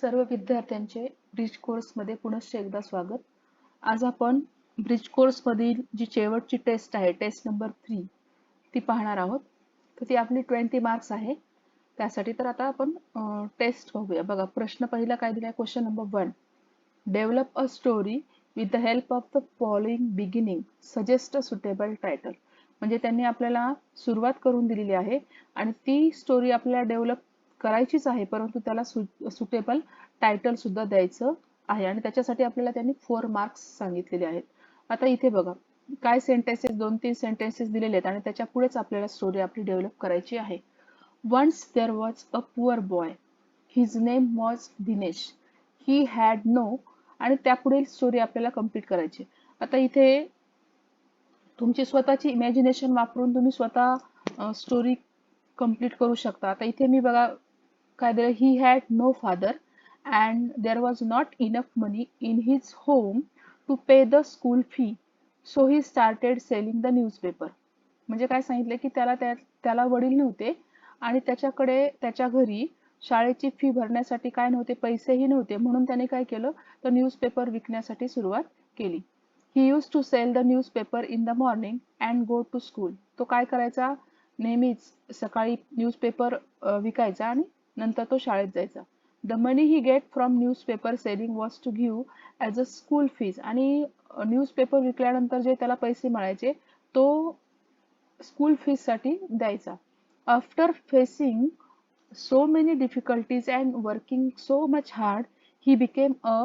सर्व विद्यार्थ्यांचे ब्रिज कोर्समध्ये पुनश्च एकदा स्वागत. आज आपण ब्रिज कोर्समधील जी शेवटची टेस्ट आहे, टेस्ट नंबर 3, ती पाहणार आहोत. तर ती आपली 20 मार्क्स आहे. त्यासाठी तर आता आपण टेस्ट पाहूया. बघा, प्रश्न पहिला काय दिलाय? Question number 1. Develop a story with the help of the following beginning. Suggest a suitable title. म्हणजे त्यांनी आपल्याला सुरुवात करून दिलेली आहे आणि ती स्टोरी आपल्याला डेव्हलप करायचीच आहे, परंतु त्याला सुटेबल टायटल सुद्धा द्यायचं आहे आणि त्याच्यासाठी आपल्याला त्यांनी 4 मार्क्स सांगितलेले आहेत. आता इथे बघा, काय सेंटेन्सेस, 2-3 सेंटेन्सेस दिलेले आहेत आणि त्याच्या पुढेच आपल्याला स्टोरी आपली डेव्हलप करायची आहे. Once there was a poor boy. His name was Dinesh. He had no, आणि त्यापुढील स्टोरी आपल्याला कंप्लीट करायची. आता इथे तुमची स्वतःची इमॅजिनेशन वापरून तुम्ही स्वतः स्टोरी कंप्लीट करू शकता. आता इथे मी बघा काय दिलं, he had no father and there was not enough money in his home to pay the school fee, so he started selling the newspaper. म्हणजे काय सांगितलं की त्याला वडील नव्हते आणि त्याच्याकडे त्याच्या घरी शाळेची फी भरण्यासाठी काय नव्हते, पैसेही नव्हते, म्हणून त्याने काय केलं, तर न्यूजपेपर विकण्यासाठी सुरुवात केली. He use to sell the newspaper in the morning and go to school. तो काय करायचा, नेहमीच सकाळी न्यूजपेपर विकायचा आणि नंतर तो शाळेत जायचा. The money he get from newspaper selling was to give as a school fees. आणि न्यूजपेपर विकल्यानंतर जे त्याला पैसे मिळायचे तो स्कूल फीज साठी द्यायचा. After facing so many difficulties and working so much hard, he became a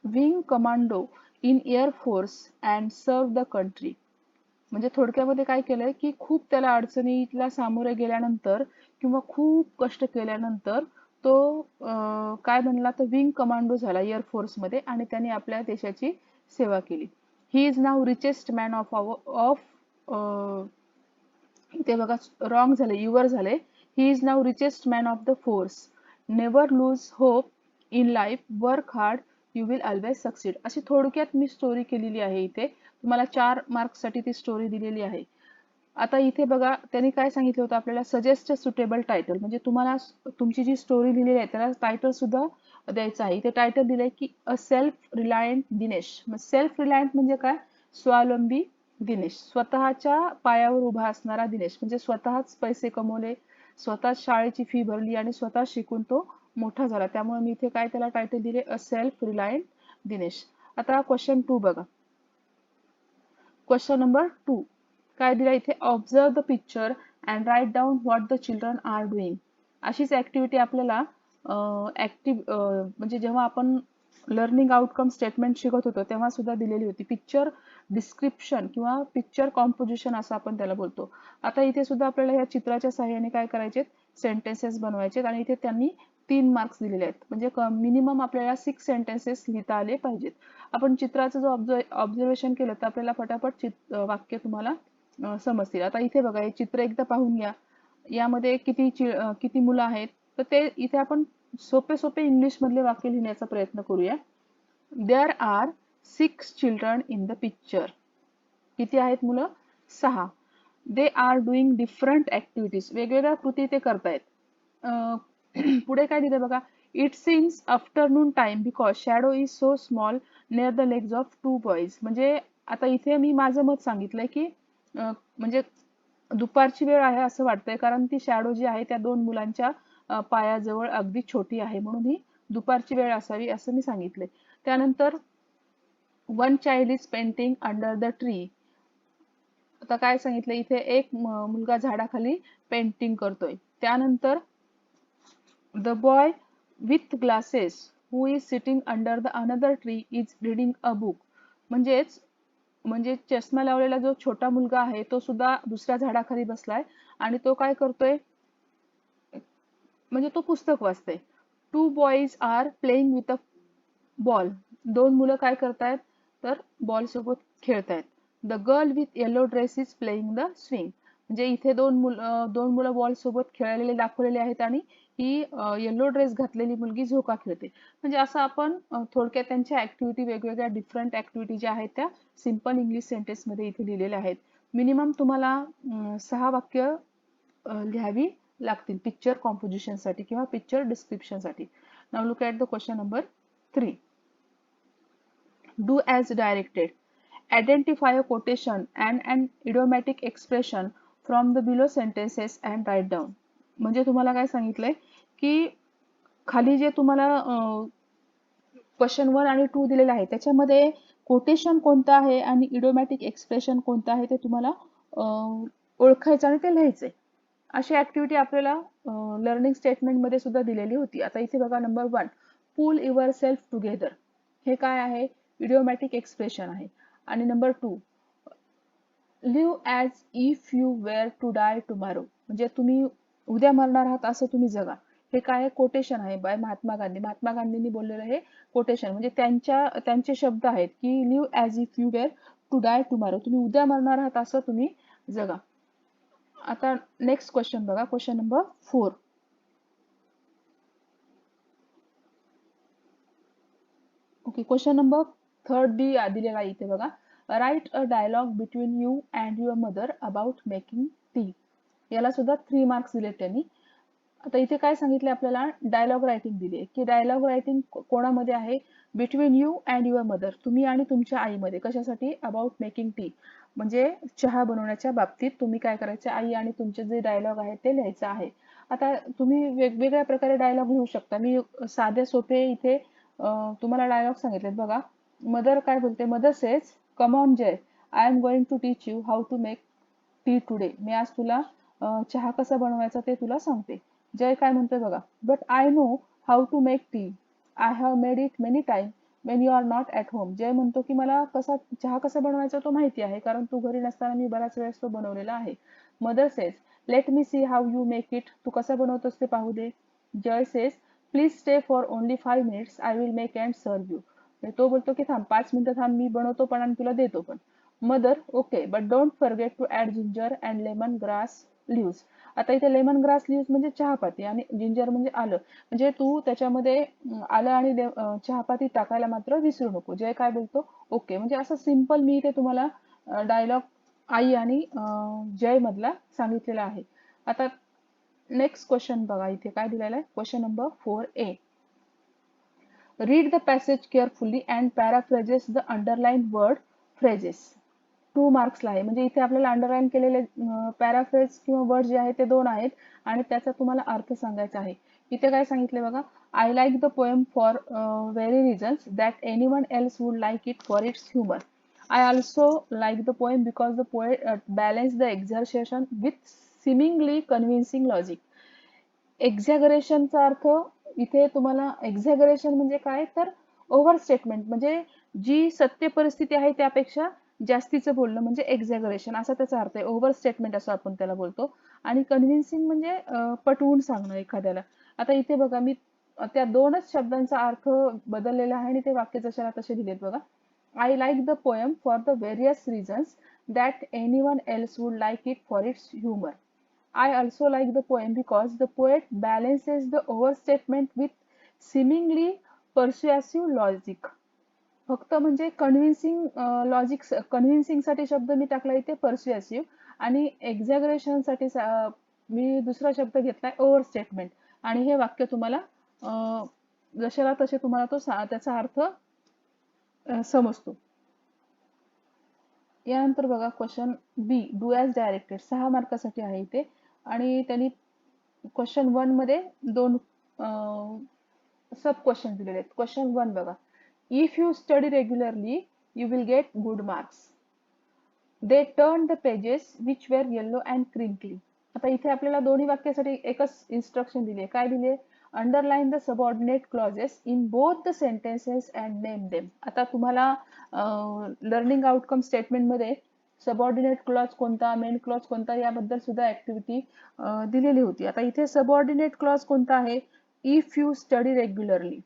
wing commando in Air Force and served the country. म्हणजे थोडक्यामध्ये काय केलंय की खूप त्याला अडचणीला सामोरे गेल्यानंतर किंवा खूप कष्ट केल्यानंतर तो काय बनला, तर विंग कमांडो झाला एअर फोर्स मध्ये आणि त्याने आपल्या देशाची सेवा केली. He is now richest man of इथे बघा रॉंग झाले, युअर झाले. He is now richest man of the force. Never lose hope in life, work hard, you will always succeed. अशी थोडक्यात मी स्टोरी केलेली आहे. इथे तुम्हाला 4 मार्क्ससाठी ती स्टोरी दिलेली आहे. आता इथे बघा त्यांनी काय सांगितलं होतं आपल्याला, सजेस्ट सुटेबल टायटल. म्हणजे तुम्हाला तुमची जी स्टोरी दिलेली आहे त्याला टायटल सुद्धा द्यायचं आहे. इथे टायटल दिलंय की a self reliant Dinesh. Self reliant म्हणजे काय, स्वावलंबी दिनेश, स्वतःच्या पायावर उभा असणारा दिनेश. म्हणजे स्वतःच पैसे कमवले, स्वतःच शाळेची फी भरली आणि स्वतः शिकून तो मोठा झाला. त्यामुळे मी इथे काय त्याला टायटल दिले, अ सेल्फ रिलायंट दिनेश. आता क्वेश्चन 2 बघा. क्वेश्चन नंबर 2 काय दिला इथे, observe the picture and write down what the children are doing. अशीच ऍक्टिव्हिटी आपल्याला म्हणजे जेव्हा आपण लर्निंग आउटकम स्टेटमेंट शिकत होतो तेव्हा सुद्धा दिलेली होती. पिक्चर डिस्क्रिप्शन किंवा पिक्चर कॉम्पोजिशन असं आपण त्याला बोलतो. आता इथे सुद्धा आपल्याला या चित्राच्या सहाय्याने काय करायचे, सेंटेन्सेस बनवायचे आणि इथे त्यांनी 3 मार्क्स दिलेले आहेत. म्हणजे मिनिमम आपल्याला 6 सेंटेन्सेस लिहिता आले पाहिजेत. आपण चित्राचं जो ऑब्झर्वेशन केलं तर आपल्याला फटाफट वाक्य तुम्हाला समजतील. आता इथे बघा, हे चित्र एकदा पाहून घ्या. यामध्ये किती मुलं आहेत, तर ते इथे आपण सोपे सोपे इंग्लिश मधले वाक्य लिहिण्याचा प्रयत्न करूया. There are 6 children in the picture. किती आहेत मुलं, 6. They are doing different activities. वेगवेगळ्या कृती ते करतायत. पुढे काय दिलं बघा, it seems afternoon time because shadow is so small near the legs of 2 boys. म्हणजे आता इथे मी माझं मत सांगितलंय की म्हणजे दुपारची वेळ आहे असं वाटतंय, कारण ती शॅडो जी आहे त्या 2 मुलांच्या पायाजवळ अगदी छोटी आहे, म्हणून ही दुपारची वेळ असावी असं मी सांगितलंय. त्यानंतर one child is painting under the tree. आता काय सांगितलं इथे, एक मुलगा झाडाखाली पेंटिंग करतोय. त्यानंतर the boy with glasses who is sitting under the another tree is reading a book. म्हणजे चष्मा लावलेला जो छोटा मुलगा आहे तो सुद्धा दुसऱ्या झाडाखाली बसलाय आणि तो काय करतोय, म्हणजे तो पुस्तक वाचतोय. 2 boys are playing with a ball. 2 मुलं काय करतायत, तर बॉल सोबत खेळतायत. The girl with yellow dress is playing the swing. म्हणजे इथे 2 मुलं बॉल सोबत खेळलेले दाखवलेले आहेत आणि ही येलो ड्रेस घातलेली मुलगी झोका खेळते. म्हणजे असं आपण थोडक्यात त्यांच्या ऍक्टिव्हिटी, वेगवेगळ्या डिफरंट ऍक्टिव्हिटी ज्या आहेत त्या सिंपल इंग्लिश सेंटेन्स मध्ये इथे लिहिलेल्या आहेत. मिनिमम तुम्हाला 6 वाक्य लिहावी लागतील पिक्चर कॉम्पोजिशन साठी किंवा पिक्चर डिस्क्रिप्शन साठी. Now look at the question number 3. Do as directed. Identify a quotation and an idiomatic expression from the below sentences and write down. म्हणजे तुम्हाला काय सांगितलंय की खाली जे तुम्हाला क्वेश्चन 1 आणि 2 दिलेले आहे त्याच्यामध्ये कोटेशन कोणतं आहे आणि इडियोमॅटिक एक्सप्रेशन कोणतं आहे ते तुम्हाला ओळखायचं आणि ते लिहायचंय. अशी ऍक्टिव्हिटी आपल्याला लर्निंग स्टेटमेंट मध्ये सुद्धा दिलेली होती. आता इथे बघा number 1, pull yourself together. हे काय आहे? इडियोमॅटिक एक्सप्रेशन आहे. आणि number 2, live as if you were to die tomorrow. म्हणजे तुम्ही उद्या मरणार आहात असं तुम्ही जगा. हे काय कोटेशन आहे बाय महात्मा गांधी. महात्मा गांधींनी बोललेलं हे कोटेशन म्हणजे त्यांचे शब्द आहेत की live as if you were to die tomorrow. तुम्ही उद्या मरणार आहात असं तुम्ही जगा. आता नेक्स्ट क्वेश्चन बघा, question number 4. Okay, question number 3 B दिलेला आहे इथे बघा. Write a dialogue between you and your mother about making tea. याला सुद्धा 3 मार्क्स दिलेत त्यांनी. आता इथे काय सांगितले आपल्याला? डायलॉग रायटिंग दिली आहे की डायलॉग रायटिंग कोणामध्ये आहे? Between you and your mother. तुम्ही आणि तुमच्या आईमध्ये. कशासाठी? About making T. म्हणजे चहा बनवण्याच्या बाबतीत तुम्ही काय करायचे? आई आणि तुमचे जे डायलॉग आहे ते लिहायचं आहे. आता तुम्ही वेगवेगळ्या प्रकारे डायलॉग लिहू शकता. मी साधे सोपे इथे तुम्हाला डायलॉग सांगितलेत बघा. मदर काय बोलते? Mother says, come on Jay, I am going to teach you how to make tea today. मी आज तुला चहा कसा बनवायचा ते तुला सांगते. जय काय म्हणतोय बघा. But I know how to make tea, I have made it many time when you are not at home. Jay म्हणतो की मला चहा कसा बनवायचा तो माहिती आहे कारण तू घरी नसताना मी बऱ्याच वेळेस तो बनवलेला आहे. Mother says, let me see how you make it. तू कसं बनवतोस ते पाहू दे. Jay says, please stay for only 5 minutes, I will make and serve you. तो बोलतो की थांब 5 मिनिटं थांब, मी बनवतो पण आणि तुला देतो पण. Mother, okay, but don't forget to add ginger and lemon grass leaves. आता इथे लेमन ग्रास लीव्स म्हणजे चहापाती आणि जिंजर म्हणजे आलं. म्हणजे तू त्याच्यामध्ये आलं आणि चहापाती टाकायला मात्र विसरू नको. जय काय बोलतो? ओके. म्हणजे असं सिंपल मी इथे तुम्हाला डायलॉग आई आणि जय मधला सांगितलेला आहे. आता नेक्स्ट क्वेश्चन बघा इथे काय दिलेला आहे. Question number 4A. Read the passage carefully and paraphrases the underline word phrases. 2 मार्क्सला आहे. म्हणजे इथे आपल्याला अंडरलाईन केलेले पॅराफ्रेज किंवा वर्ड जे आहेत ते 2 आहेत आणि त्याचा तुम्हाला अर्थ सांगायचा आहे. इथे काय सांगितले बघा. I like the poem for very reasons that anyone else would like it for its humour. I also like the poem because the poet balanced the exaggeration with seemingly convincing logic. एक्झॅगरेशनचा अर्थ इथे तुम्हाला, exaggeration म्हणजे काय तर over statement म्हणजे जी सत्य परिस्थिती आहे त्यापेक्षा जास्तीचं बोलणं म्हणजे एक्झॅगरेशन असा त्याचा अर्थ आहे. ओव्हर स्टेटमेंट असं आपण त्याला बोलतो. आणि कन्व्हिन्सिंग म्हणजे पटवून सांगणं एखाद्याला. आता इथे बघा मी त्या 2च शब्दांचा अर्थ बदललेला आहे आणि ते वाक्य जशाला तसे दिलेत बघा. I like the poem for the various reasons that anyone else would like it for its humour. I also like the poem because the poet balances the overstatement with seemingly persuasive logic. फक्त म्हणजे convincing logic, convincing साठी शब्द मी टाकला इथे परस्युएसिव्ह आणि exaggeration साठी मी दुसरा शब्द घेतलाय ओव्हर स्टेटमेंट. आणि हे वाक्य तुम्हाला जशाला तसे तुम्हाला तो त्याचा अर्थ समजतो. यानंतर बघा question B, do as directed. 6 मार्कासाठी आहे इथे आणि त्यांनी क्वेश्चन 1 मध्ये 2 सब क्वेश्चन दिलेले आहेत. क्वेश्चन 1 बघा. If you study regularly you will get good marks. They turn the pages which were yellow and crinkly. आता इथे आपल्याला दोन्ही वाक्यासाठी एकच इन्स्ट्रक्शन दिली आहे. काय दिले? Underline the subordinate clauses in both the sentences and name them. आता तुम्हाला लर्निंग आउटकम स्टेटमेंट मध्ये सबऑर्डिनेट क्लॉज कोणता, मेन क्लॉज कोणता याबद्दल सुद्धा ऍक्टिव्हिटी दिलेली होती. आता इथे सबऑर्डिनेट क्लॉज कोणता आहे? इफ यू स्टडी रेग्युलरली,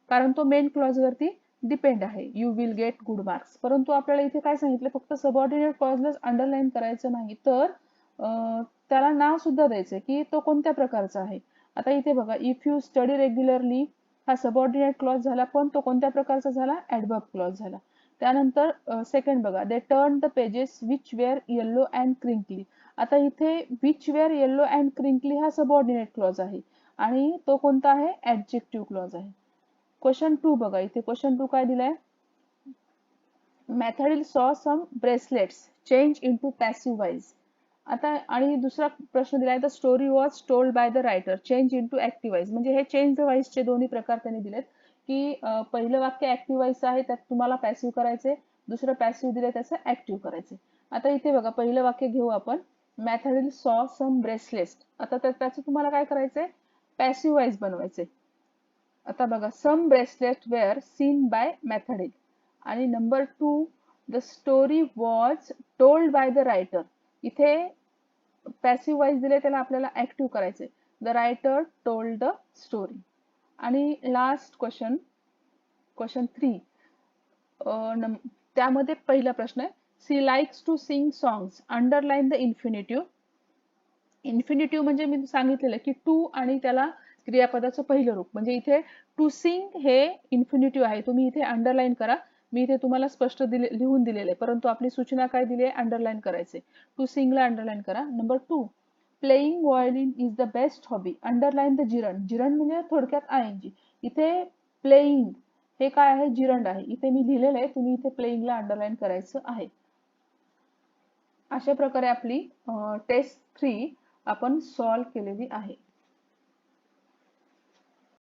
कारण तो मेन क्लॉज वरती डिपेंड आहे. You will get good marks. परंतु आपल्याला इथे काय सांगितलं? फक्त सबऑर्डिनेट क्लॉजलाच अंडरलाईन करायचं नाही तर त्याला नाव सुद्धा द्यायचं की तो कोणत्या प्रकारचा आहे. आता इथे बघा, इफ यू स्टडी रेग्युलरली हा सबऑर्डिनेट क्लॉज झाला पण तो कोणत्या प्रकारचा झाला? ऍडवर्ब क्लॉज झाला. त्यानंतर सेकंड बघा, they turn the pages which were yellow and crinkly. आता इथे which were yellow and crinkly हा सबऑर्डिनेट क्लॉज आहे आणि तो कोणता आहे, ऍडजेक्टिव्ह क्लॉज आहे. क्वेश्चन 2 बघा, इथे क्वेश्चन 2 काय दिलाय, मॅथडील saw some bracelets change into passive voice. आता आणि दुसरा प्रश्न दिलाय, the story was told by the writer change into active voice. म्हणजे हे चेंज द वाईजचे दोन्ही प्रकार त्यांनी दिलेत की पहिलं वाक्य ऍक्टिव्ह वाईज आहे, त्यात तुम्हाला पॅसिव्ह करायचे, दुसरं पॅसिव्ह दिले त्याचं ऍक्टिव्ह करायचे. आता इथे बघा, पहिलं वाक्य घेऊ आपण, मॅथडील सॉ सम ब्रेसलेट्स. आता त्याचं तुम्हाला काय करायचंय, पॅसिव्ह वाईज बनवायचे. आता बघा, some bracelet were seen by Mathilde. आणि number 2, the story was told by the writer. इथे पॅसिव्ह वाईज दिले, त्याला आपल्याला ऍक्टिव्ह करायचे, the writer told the story. आणि लास्ट क्वेश्चन, क्वेश्चन 3, त्यामध्ये पहिला प्रश्न आहे, she likes to sing songs, underline the infinitive. Infinitive म्हणजे मी सांगितलेलं की टू आणि त्याला क्रियापदाचं पहिलं रूप, म्हणजे इथे टू सिंग हे इन्फिनिटिव्ह आहे, तुम्ही इथे अंडरलाईन करा. मी इथे तुम्हाला स्पष्ट लिहून दिलेलं आहे, परंतु आपली सूचना काय दिली आहे, अंडरलाईन करायचे. टू सिंगला अंडरलाईन करा. Number 2, playing violin is the best hobby, underline the gerund. Gerund म्हणजे थोडक्यात आयएनजी. इथे प्लेइंग हे काय आहे, जिरंड आहे, इथे मी लिहिलेलं आहे, तुम्ही इथे प्लेइंगला अंडरलाईन करायचं आहे. अशा प्रकारे आपली टेस्ट 3 आपण सॉल्व्ह केलेली आहे.